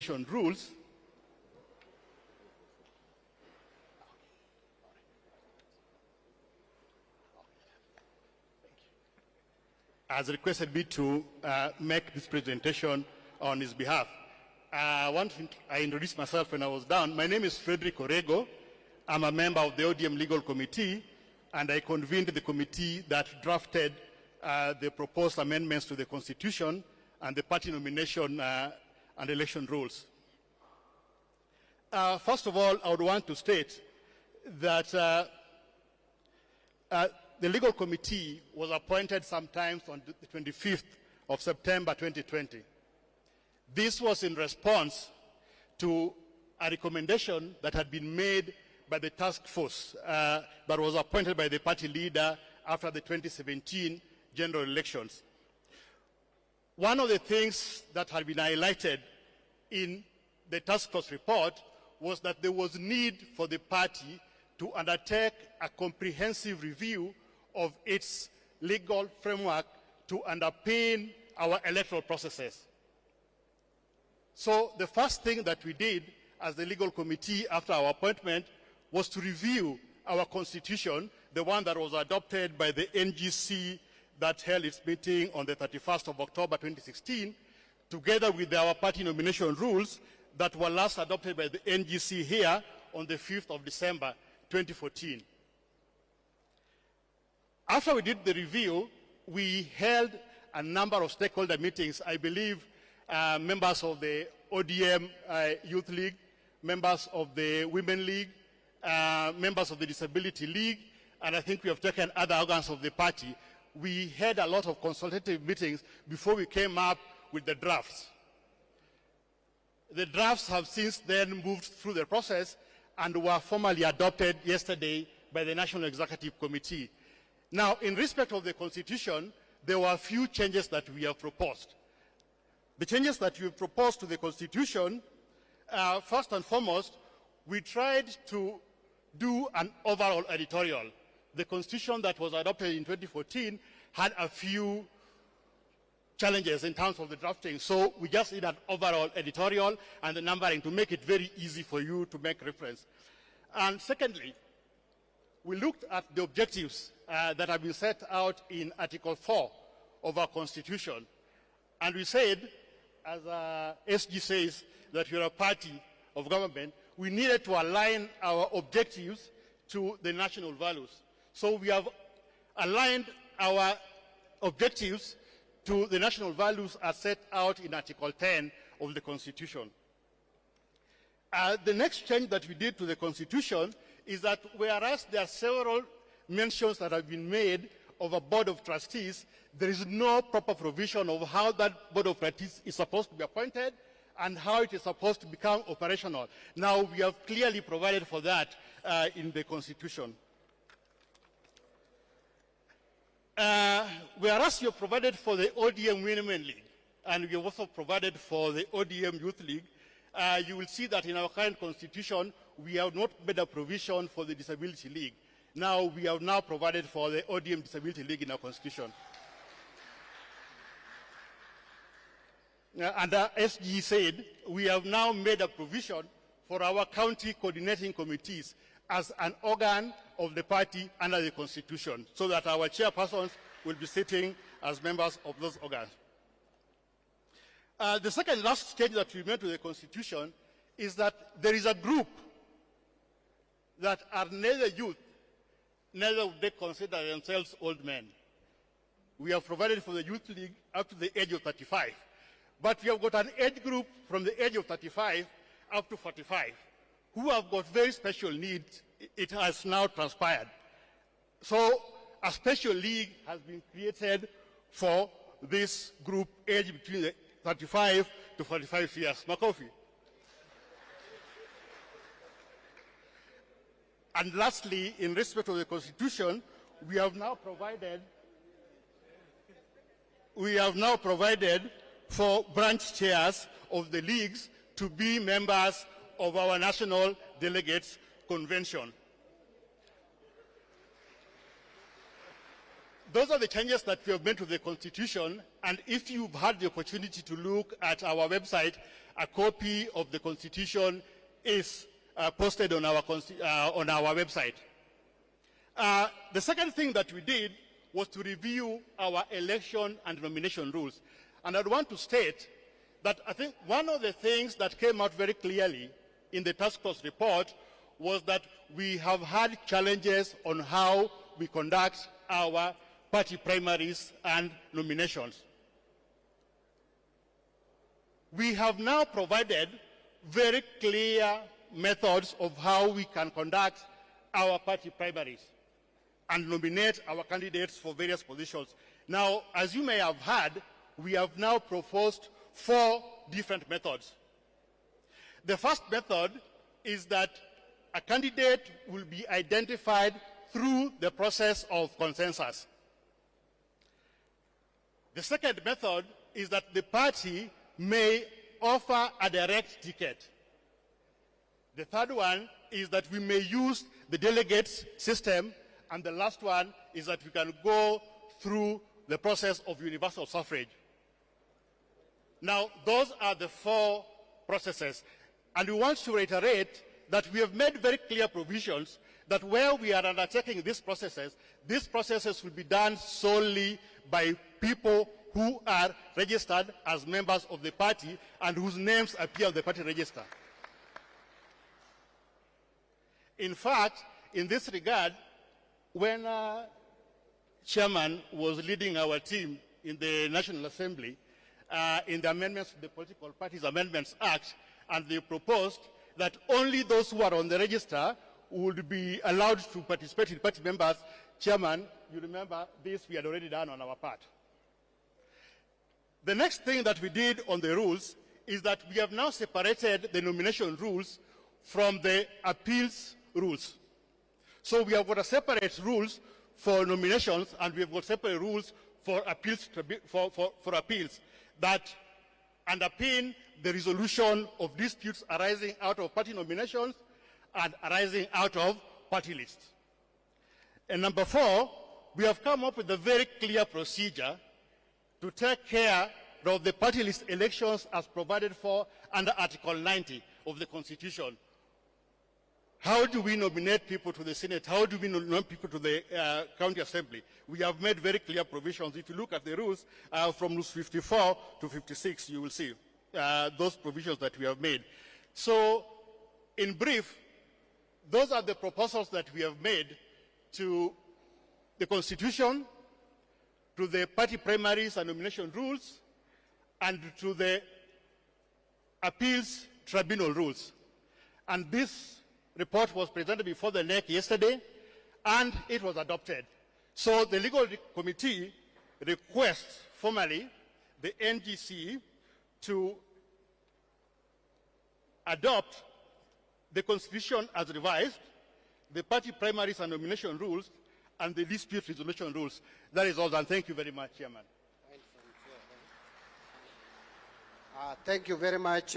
election rules, has requested me to make this presentation on his behalf. I introduced myself when I was down. My name is Frederick Orego. I'm a member of the ODM Legal Committee, and I convened the committee that drafted the proposed amendments to the Constitution and the party nomination and election rules. First of all, I would want to state that the Legal Committee was appointed sometime on the 25th of September 2020. This was in response to a recommendation that had been made by the task force that was appointed by the party leader after the 2017 general elections. One of the things that had been highlighted in the task force report was that there was need for the party to undertake a comprehensive review of its legal framework to underpin our electoral processes. So the first thing that we did as the legal committee after our appointment was to review our constitution, the one that was adopted by the NGC that held its meeting on the 31st of October 2016, together with our party nomination rules that were last adopted by the NGC here on the 5th of December 2014. After we did the review, we held a number of stakeholder meetings. I believe members of the ODM Youth League, members of the Women League, members of the Disability League, and I think we have taken other organs of the party. We had a lot of consultative meetings before we came up with the drafts. The drafts have since then moved through the process and were formally adopted yesterday by the National Executive Committee. Now, in respect of the Constitution, there were a few changes that we have proposed. The changes that we proposed to the Constitution, first and foremost, we tried to do an overall editorial. The Constitution that was adopted in 2014 had a few challenges in terms of the drafting, so we just did an overall editorial and the numbering to make it very easy for you to make reference. And secondly, we looked at the objectives that have been set out in Article 4 of our Constitution. And we said, as SG says, that we are a party of government, we needed to align our objectives to the national values. So we have aligned our objectives to the national values as set out in Article 10 of the Constitution. The next change that we did to the Constitution is that whereas there are several mentions that have been made of a board of trustees, there is no proper provision of how that board of trustees is supposed to be appointed and how it is supposed to become operational. Now, we have clearly provided for that in the Constitution. Whereas you have provided for the ODM Women League, and we have also provided for the ODM Youth League, you will see that in our current Constitution, we have not made a provision for the Disability League. Now, we have now provided for the ODM Disability League in our Constitution. And as SG said, we have now made a provision for our county coordinating committees as an organ of the party under the Constitution, so that our chairpersons will be sitting as members of those organs. The second last change that we made to the Constitution is that there is a group that are neither youth, neither would they consider themselves old men. We have provided for the Youth League up to the age of 35. But we have got an age group from the age of 35 up to 45 who have got very special needs. It has now transpired. So a special league has been created for this group aged between the 35 to 45 years. Makofi. And lastly, in respect of the Constitution, we have now provided for branch chairs of the leagues to be members of our National Delegates Convention. Those are the changes that we have made to the Constitution, and if you've had the opportunity to look at our website, a copy of the Constitution is posted on our website. The second thing that we did was to review our election and nomination rules. And I'd want to state that I think one of the things that came out very clearly in the task force report was that we have had challenges on how we conduct our party primaries and nominations. We have now provided very clear methods of how we can conduct our party primaries and nominate our candidates for various positions. Now, as you may have heard, we have now proposed 4 different methods. The first method is that a candidate will be identified through the process of consensus. The second method is that the party may offer a direct ticket. The third one is that we may use the delegates system, and the last one is that we can go through the process of universal suffrage. Now, those are the 4 processes, and we want to reiterate that we have made very clear provisions that where we are undertaking these processes will be done solely by people who are registered as members of the party and whose names appear on the party register. In fact, in this regard, when chairman was leading our team in the National Assembly, in the amendments to the Political Parties Amendments Act, and they proposed that only those who are on the register would be allowed to participate in party members. Chairman, you remember this we had already done on our part. The next thing that we did on the rules is that we have now separated the nomination rules from the appeals rules. So we have got a separate rules for nominations, and we have got separate rules for appeals, for appeals that underpin the resolution of disputes arising out of party nominations and arising out of party lists. And number 4, we have come up with a very clear procedure to take care of the party list elections as provided for under Article 90 of the Constitution. How do we nominate people to the Senate? How do we nominate people to the County Assembly? We have made very clear provisions. If you look at the rules from rules 54 to 56, you will see those provisions that we have made. So, in brief, those are the proposals that we have made to the Constitution, to the party primaries and nomination rules, and to the appeals tribunal rules. And this report was presented before the NEC yesterday, and it was adopted. So the Legal Committee requests formally the NGC to adopt the Constitution as revised, the party primaries and nomination rules, and the dispute resolution rules. That is all, and thank you very much, Chairman. Thank you very much,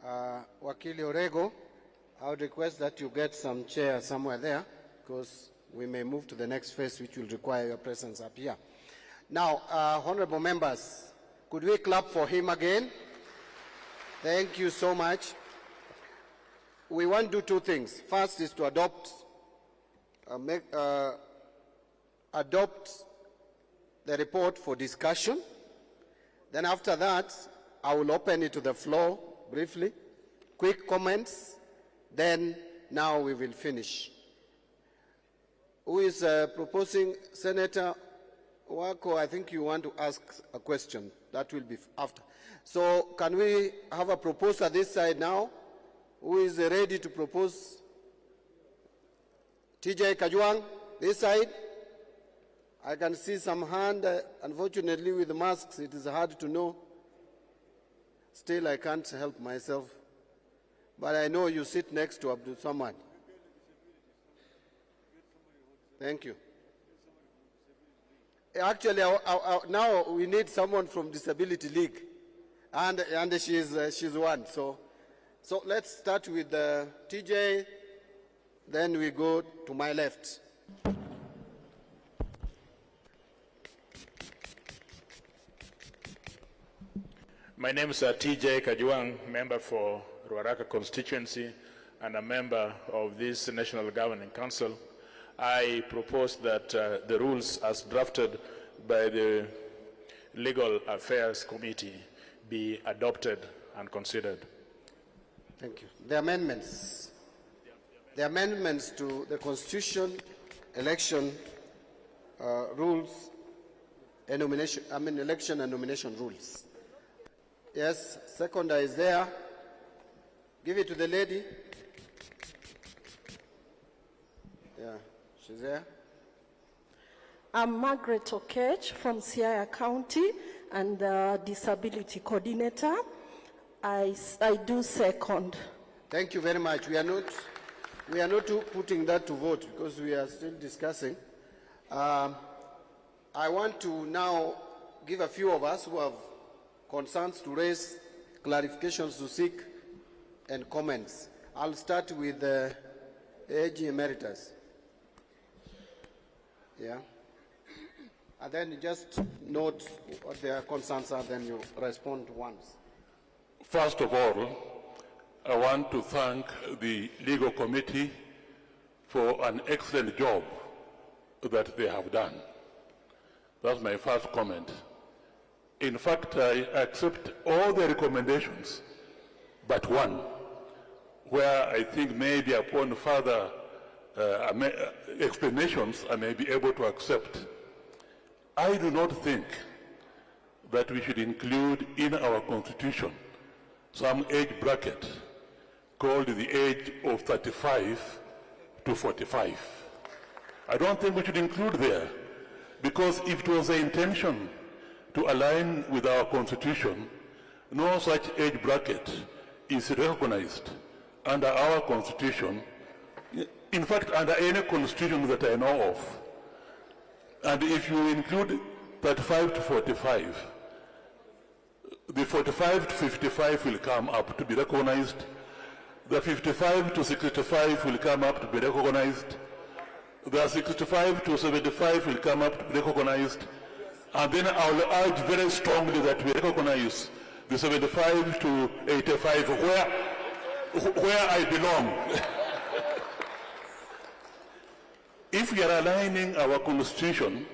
Wakili Orego. I would request that you get some chair somewhere there, because we may move to the next phase, which will require your presence up here. Now, honorable members, could we clap for him again? Thank you so much. We want to do 2 things. First is to adopt the report for discussion. Then after that, I will open it to the floor briefly, quick comments, then now we will finish. Who is proposing? Senator Wako, I think you want to ask a question. That will be after. So can we have a proposer this side now? Who is ready to propose? TJ Kajwang, this side. I can see some hand. Unfortunately, with the masks, it is hard to know. Still, I can't help myself. But I know you sit next to Abdul Samad. Thank you. Actually, now we need someone from Disability League, and she's one. So let's start with TJ. Then we go to my left. My name is TJ Kajuang, member for Ruaraka constituency and a member of this National Governing Council. I propose that the rules as drafted by the Legal Affairs Committee be adopted and considered. Thank you. The amendments. The amendments to the Constitution, election rules, and nomination, election and nomination rules. Yes, seconder is there. Give it to the lady. Yeah, she's there. I'm Margaret Okech from Siaya County and the Disability Coordinator. I do second. Thank you very much. We are not putting that to vote because we are still discussing. I want to now give a few of us who have concerns to raise, clarifications to seek, and comments. I'll start with the AG Emeritus. Yeah. And then just note what their concerns are, then you respond once. First of all, I want to thank the Legal Committee for an excellent job that they have done. That's my first comment. In fact, I accept all the recommendations, but one, where I think maybe upon further explanations I may be able to accept. I do not think that we should include in our Constitution some age bracket called the age of 35 to 45. I don't think we should include there, because if it was the intention to align with our Constitution, no such age bracket is recognized under our Constitution, in fact under any Constitution that I know of. And if you include 35 to 45, the 45 to 55 will come up to be recognized, the 55 to 65 will come up to be recognized, the 65 to 75 will come up to be recognized, and then I will urge very strongly that we recognize the 75 to 85 where I belong. If we are aligning our Constitution,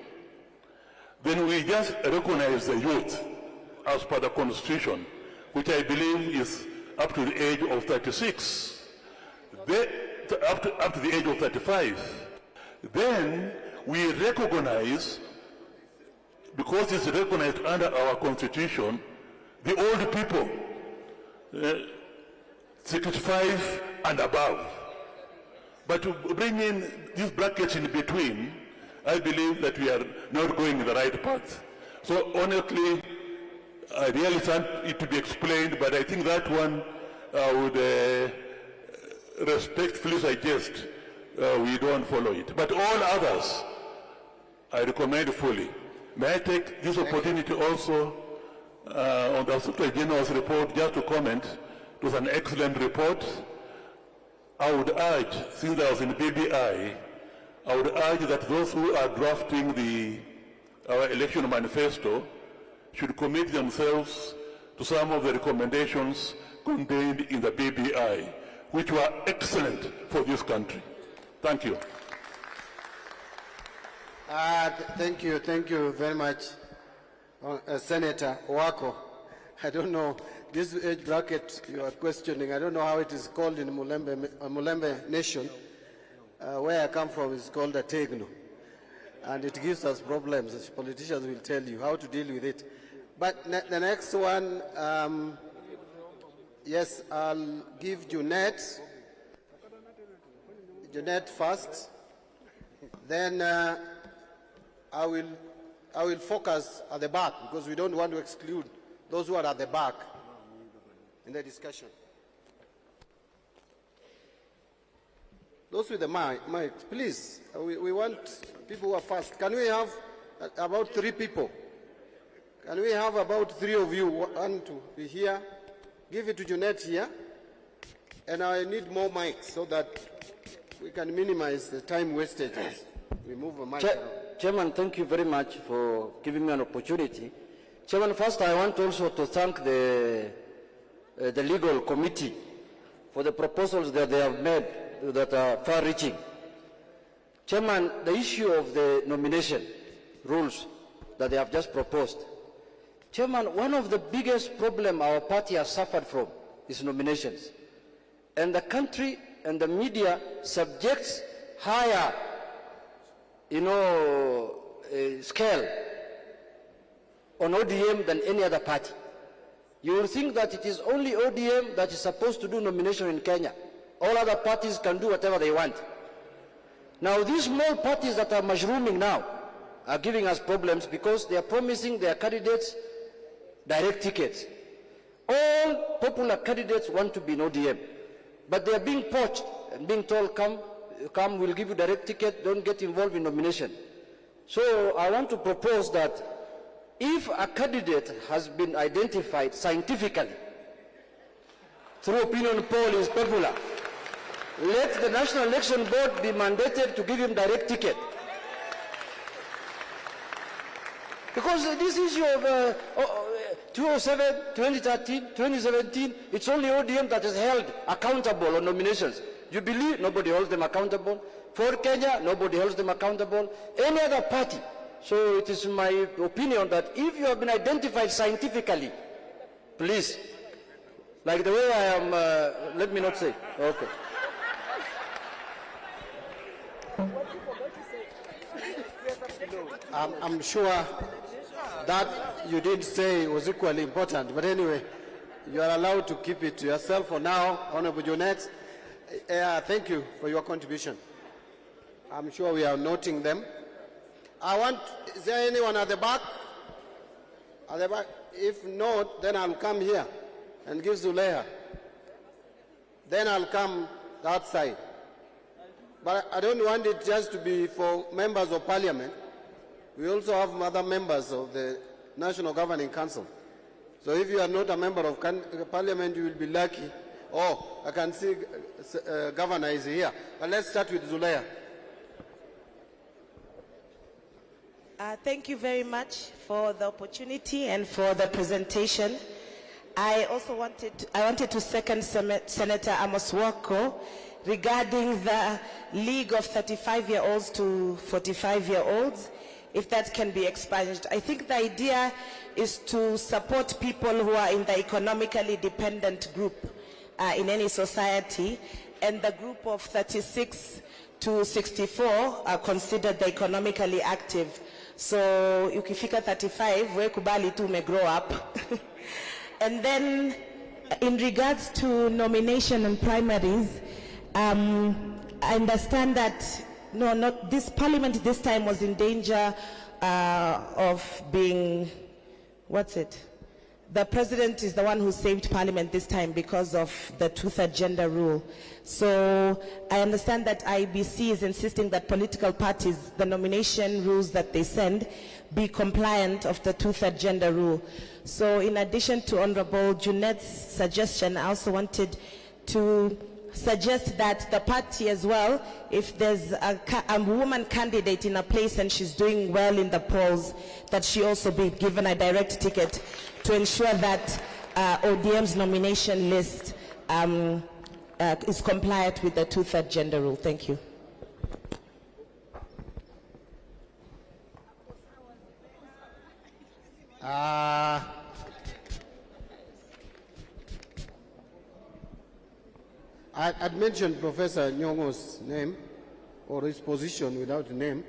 then we just recognize the youth as per the Constitution, which I believe is up to the age of 36, up to the age of 35. Then we recognize, because it's recognized under our Constitution, the old people, 65 and above. But to bring in these brackets in between, I believe that we are not going in the right path. So honestly, I really want it to be explained, but I think that one would respectfully suggest we don't follow it. But all others, I recommend fully. May I take this opportunity also on the Secretary General's report just to comment? It was an excellent report. I would urge, since I was in BBI, I would urge that those who are drafting our election manifesto should commit themselves to some of the recommendations contained in the BBI, which were excellent for this country. Thank you. Thank you very much, Senator Wako. I don't know, this age bracket you are questioning, I don't know how it is called in Mulembe Nation. Where I come from is called a tegno. And it gives us problems. As politicians will tell you how to deal with it. But the next one, yes, I'll give Jeanette first. Then I will focus at the back, because we don't want to exclude those who are at the back in the discussion. Those with the mic, please. We want people who are fast. Can we have about 3 people? Can we have about 3 of you want to be here? Give it to Jeanette here. And I need more mics so that we can minimize the time wastages. We move a mic around. Chairman, thank you very much for giving me an opportunity Chairman, first I want also to thank the legal committee for the proposals that they have made that are far-reaching. Chairman, the issue of the nomination rules that they have just proposed. Chairman, one of the biggest problems our party has suffered from is nominations. And the country and the media subjects higher, scale on ODM than any other party. You will think that it is only ODM that is supposed to do nomination in Kenya. All other parties can do whatever they want. Now these small parties that are mushrooming now are giving us problems because they are promising their candidates direct tickets. All popular candidates want to be in ODM, but they are being poached and being told, come, we'll give you direct ticket, don't get involved in nomination. So I want to propose that if a candidate has been identified scientifically through opinion poll is popular, let the National Election Board be mandated to give him direct ticket. Because this issue of 2007, 2013, 2017, it's only ODM that is held accountable on nominations. Jubilee, nobody holds them accountable. For Kenya, nobody holds them accountable. Any other party. So it is my opinion that if you have been identified scientifically, please, like the way I am, let me not say, okay. I'm sure that you did say was equally important, but anyway, you are allowed to keep it to yourself for now. Honorable Jonette, thank you for your contribution. I'm sure we are noting them. Is there anyone at the back? At the back? If not, then I'll come here and give Zuleha. Then I'll come that side. But I don't want it just to be for members of parliament. We also have other members of the National Governing Council. So if you are not a member of parliament, you will be lucky. Oh, I can see Governor is here. But let's start with Zuleha. Thank you very much for the opportunity and for the presentation. I also wanted to second Senator Amos Wako regarding the league of 35-year-olds to 45-year-olds, if that can be expanded. I think the idea is to support people who are in the economically dependent group in any society, and the group of 36 to 64 are considered the economically active. So ukifika 35, we kubali tu me grow up. And then in regards to nomination and primaries, I understand that this parliament this time was in danger of being, the president is the one who saved parliament this time because of the two-third gender rule. So I understand that IBC is insisting that political parties, the nomination rules that they send, be compliant of the two-third gender rule. So in addition to Honorable Junette's suggestion, I also wanted to suggest that the party as well, if there's a woman candidate in a place and she's doing well in the polls, that she also be given a direct ticket to ensure that ODM's nomination list is compliant with the two-third gender rule. Thank you. I'd mentioned Professor Nyongo's name, or his position without a name.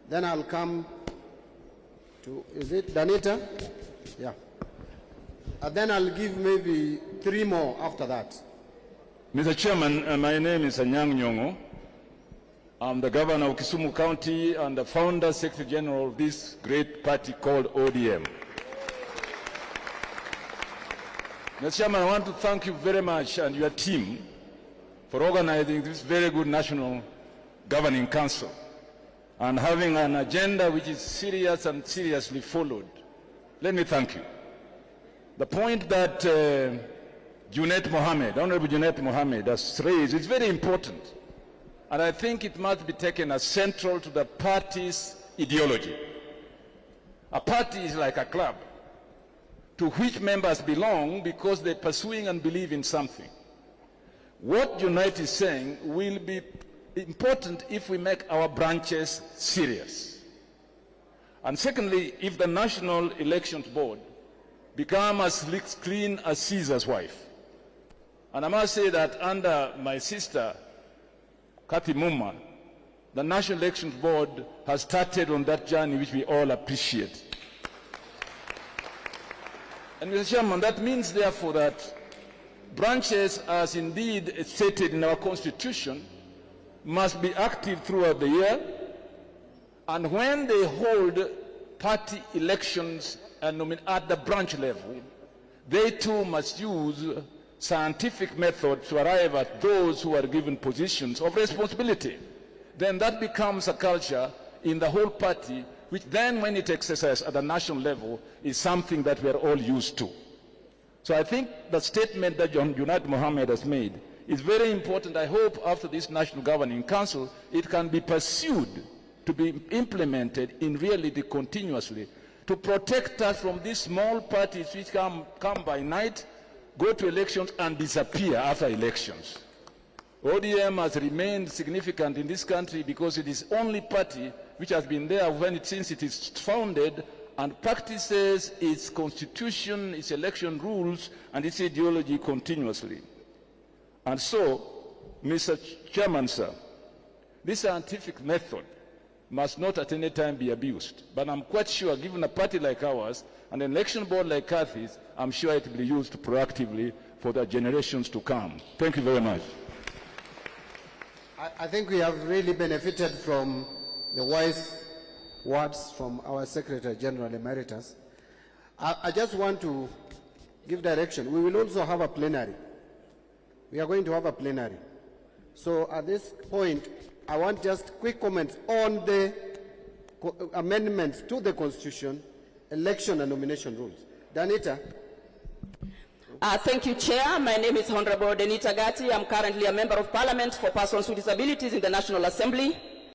Then I'll come to, is it Danita? Yeah. And then I'll give maybe 3 more after that. Mr. Chairman, my name is Anyang Nyongo. I'm the governor of Kisumu County and the founder, Secretary General of this great party called ODM. Mr. Chairman, I want to thank you very much and your team for organizing this very good National Governing Council and having an agenda which is serious and seriously followed. Let me thank you. The point that Honorable Junette Mohammed has raised is very important, and I think it must be taken as central to the party's ideology. A party is like a club. to which members belong because they're pursuing and believe in something. What Unite is saying will be important if we make our branches serious. And secondly, if the National Elections Board become as clean as Caesar's wife. And I must say that under my sister, Kathy Muma, the National Elections Board has started on that journey which we all appreciate. And Mr. Chairman, that means therefore that branches, as indeed stated in our Constitution, must be active throughout the year, and when they hold party elections at the branch level, they too must use scientific methods to arrive at those who are given positions of responsibility. Then that becomes a culture in the whole party, which then, when it exercises at the national level, is something that we are all used to. So I think the statement that Unite Mohammed has made is very important. I hope after this National Governing Council, it can be pursued to be implemented in reality continuously to protect us from these small parties which come by night, go to elections and disappear after elections. ODM has remained significant in this country because it is the only party which has been there since it is founded and practices its constitution, its election rules, and its ideology continuously. And so, Mr. Chairman, sir, this scientific method must not at any time be abused. But I'm quite sure, given a party like ours and an election board like Kathy's, I'm sure it will be used proactively for the generations to come. Thank you very much. I think we have really benefited from the wise words from our Secretary General Emeritus. I just want to give direction. We will also have a plenary. We are going to have a plenary. So at this point, I want just quick comments on the amendments to the Constitution, election and nomination rules. Danita. Thank you, Chair. My name is Honorable Denita Gatti. I'm currently a Member of Parliament for Persons with Disabilities in the National Assembly.